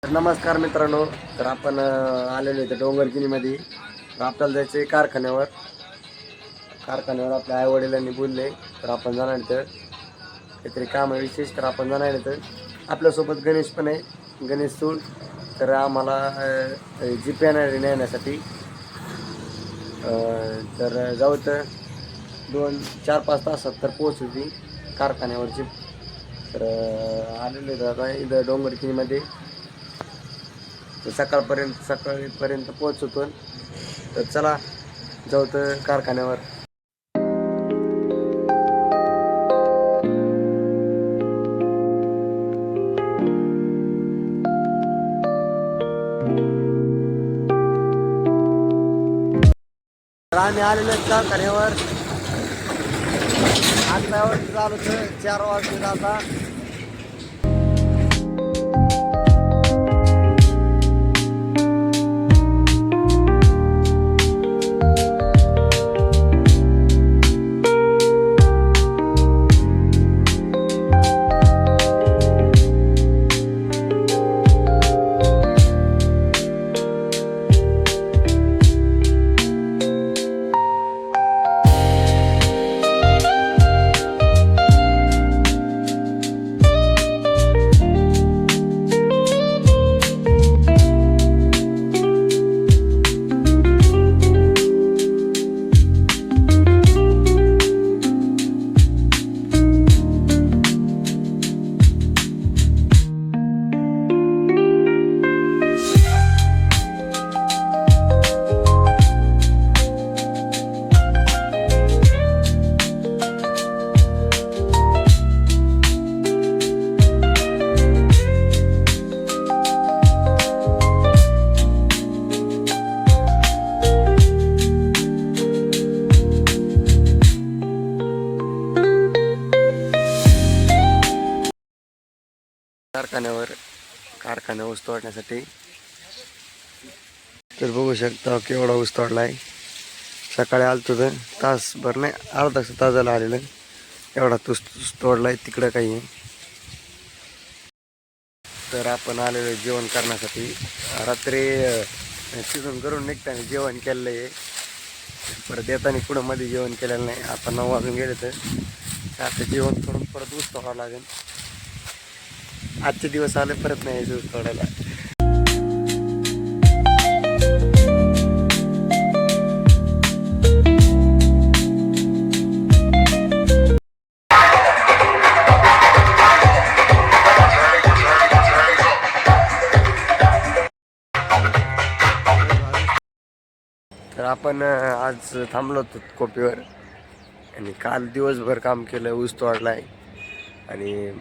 नमस्कार मित्रांनो. तर आपण आलेलो इथे डोंगरकिनीमध्ये. तर आपल्याला जायचं आहे कारखान्यावर आपल्या आई वडिलांनी बोलले. तर आपण जाणार तर काहीतरी काम आहे विशेष. तर आपण जाणार तर आपल्यासोबत गणेश पण आहे, गणेश सूळ. तर आम्हाला जीपे नेण्यासाठी तर जाऊ तर 2-4-5 तासात तर पोहोचू ती कारखान्यावरची. तर आलेलो दादा इथं डोंगरकिनीमध्ये. तर सकाळीपर्यंत पोहोचतो. तर चला जाऊ तर कारखान्यावर. तर आम्ही आलेलो आहेत कारखान्यावर. आता चालू तर 4 वाजले आता. कारखाना ऊस तोडण्यासाठी. तर बघू शकता केवढा ऊस तोडलाय. सकाळी आलतो तर तासभर नाही, अर्धा तास झाला आलेलं. एवढा ऊस तोडलाय. तिकडं काही आहे. तर आपण आलेलो जेवण करण्यासाठी. रात्री तिथून करून निघताना जेवण केलेलं आहे. परत येताना कुठं मध्ये जेवण केलेलं नाही. आता 9 वाजून गेले. तर आता जेवण करून परत ऊस तोडावं लागेल. आजचे दिवस आले, परत नाही यायचं ऊस तोडायला. तर आपण आज थांबलो होतो कोपीवर आणि काल दिवसभर काम केलं, ऊस तोडलाय. आणि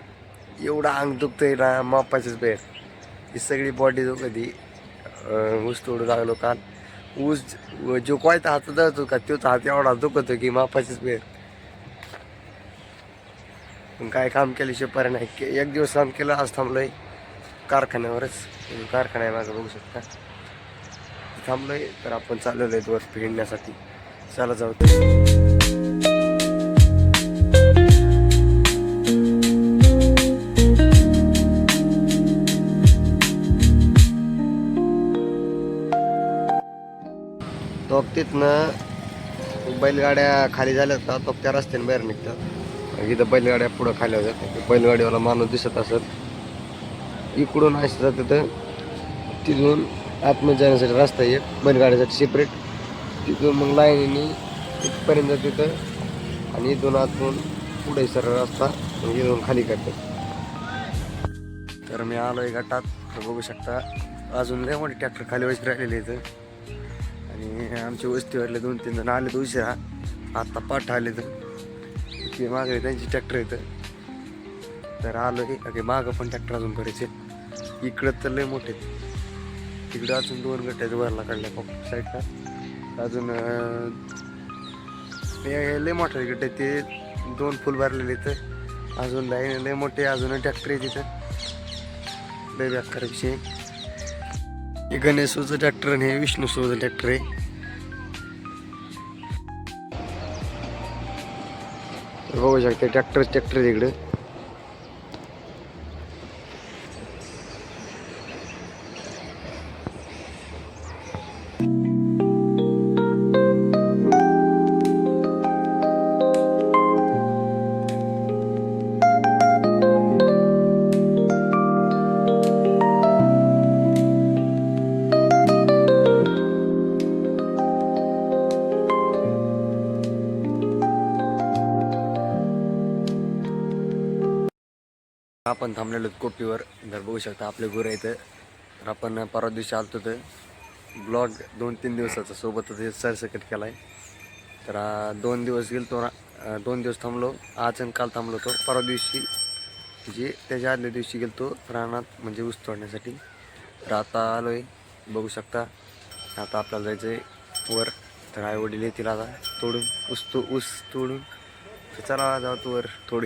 एवढा अंग दुखतंय ना, मापाचीच बेर. ही सगळी बॉडी कधी ऊस तोडू लागलो काल. ऊस जो कोयता हात धरतो का, तोच हात एवढा दुखतो की मापाचीच बेर. पण काय काम केल्याशिवाय पर्याय नाही. एक दिवस काम केलं, आज थांबलोय कारखान्यावरच. कारखान्या माझं बघू शकता थांबलोय. तर आपण चाललेलो आहे वर फिरण्यासाठी. चला जाऊ. तो तिथनं बैलगाड्या खाली झाल्यात का, तो त्या रस्त्याने बाहेर निघतात. इथं बैलगाड्या पुढं खाली जातात. बैलगाडीवाला माणूस दिसत असत. इकडून असं जातं तर तिथून आतमध्ये जाण्यासाठी रस्ता आहे एक बैलगाड्यासाठी सेपरेट. तिथून मग लाईनीने इथपर्यंत तिथं आणि इथून आतून पुढे सरळ रस्ता इथून खाली करतात. तर मी आलो आहे गटात. तर बघू शकता अजून लय मोठे ट्रॅक्टर खाली वैसे राहिलेले इथं. आणि आमच्या वस्तीवरले 2-3 जण आले तर उशिरा. आत्ता पाठ आले तर मागे त्यांची ट्रॅक्टर येतं. तर आलो आहे मागं पण ट्रॅक्टर अजून करायचे. इकडं तर लय मोठे. तिकडं अजून 2 गट आहेत वरला काढल्या साईडला. अजून लय मोठे गट आहे ते. 2 फुल भरलेले तर अजून लाईन लय मोठे. अजून ट्रॅक्टर आहे तिथं. लय बेकार विषय. हे गणेशचं ट्रॅक्टर आणि हे विष्णूचं ट्रॅक्टर आहे. बघू शकते ट्रॅक्टर तिकडे. आपण थांबलेलो कोपीवर जर बघू शकता आपले गुरं इथं. तर आपण परवा दिवशी आलतो तर ब्लॉग 2-3 दिवसाचा सोबतच हे सरसकट केला आहे. तर 2 दिवस गेलो तो 2 दिवस थांबलो, आज आणि काल थांबलो तो. परवा दिवशी जे त्याच्या आदल्या दिवशी गेलो तो रानात म्हणजे ऊस तोडण्यासाठी. तर आता आलो आहे बघू शकता. आता आपल्याला जायचं आहे वर. तर आई वडील येतील आता तोडून ऊस तोडून. तर चला जाऊ वर थोडी